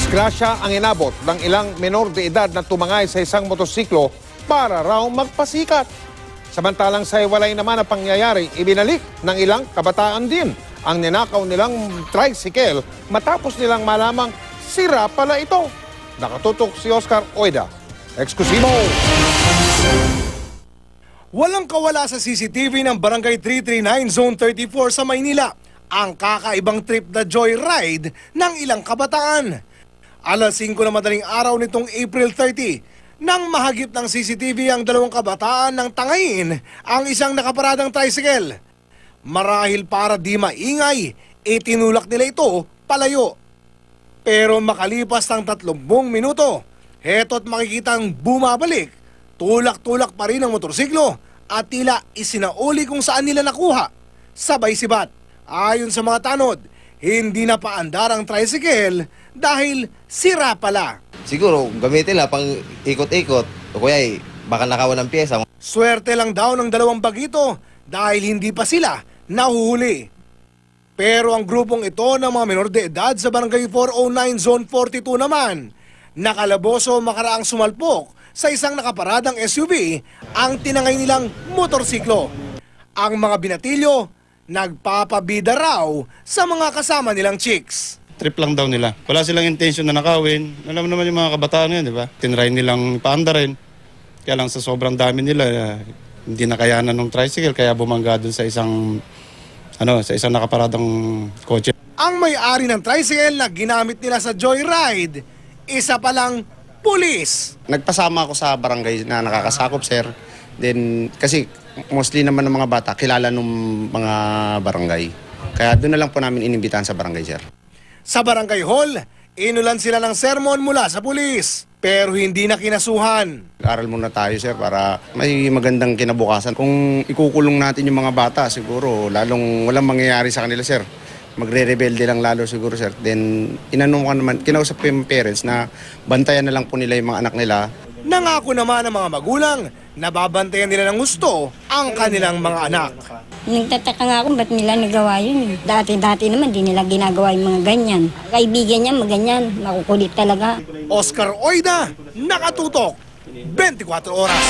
Disgrasya ang inabot ng ilang menor de edad na tumangay sa isang motosiklo para raw magpasikat. Samantalang sa iwalay naman na pangyayari, ibinalik ng ilang kabataan din ang ninakaw nilang tricycle matapos nilang malamang sira pala ito. Nakatutok si Oscar Oida. Eksklusibo! Walang kawala sa CCTV ng Barangay 339 Zone 34 sa Maynila ang kakaibang trip na joyride ng ilang kabataan. Alas 5 na madaling araw nitong April 30, nang mahagip ng CCTV ang dalawang kabataan ng tangayin ang isang nakaparadang tricycle. Marahil para di maingay, itinulak nila ito palayo. Pero makalipas ng 30 minuto, heto't makikitang bumabalik, tulak-tulak pa rin ang motorsiklo at tila isinauli kung saan nila nakuha. Sabay sibat. Ayon sa mga tanod, hindi na paandar ang tricycle dahil sira pala. Siguro gamitin nila pang ikot-ikot o kaya baka nakawan ng pyesa. Swerte lang daw ng dalawang bagito dahil hindi pa sila nahuhuli. Pero ang grupong ito ng mga menor de edad sa Barangay 409 Zone 42 naman, nakalaboso makaraang sumalpok sa isang nakaparadang SUV ang tinangay nilang motorsiklo. Ang mga binatilyo, nagpapabida raw sa mga kasama nilang chicks. Trip lang daw nila. Wala silang intention na nakawin. Alam naman yung mga kabataan yun, di ba? Tinry nilang paandarin. Kaya lang sa sobrang dami nila, hindi nakayanan ng tricycle kaya bumangga dun sa isang nakaparadang kotse. Ang may-ari ng tricycle na ginamit nila sa joyride, isa palang pulis. Nagpasama ako sa barangay na nakakasakop, sir. Then, kasi mostly naman ng mga bata, kilala ng mga barangay. Kaya doon na lang po namin inimbitahan sa barangay, sir. Sa barangay hall, inulan sila ng sermon mula sa pulis, pero hindi na kinasuhan. Aral muna tayo, sir, para may magandang kinabukasan. Kung ikukulong natin yung mga bata, siguro lalong walang mangyayari sa kanila, sir. Magre-rebelde lang lalo siguro, sir. Then, kinausap ko yung parents na bantayan na lang po nila yung mga anak nila. Nangako naman ang mga magulang na babantayan nila ng gusto ang kanilang mga anak. Nagtataka nga ako ba't nila nagawa yun. Dati naman di nila ginagawa yung mga ganyan. Kaibigan niya maganyan, makukulit talaga. Oscar Oida, nakatutok, 24 oras.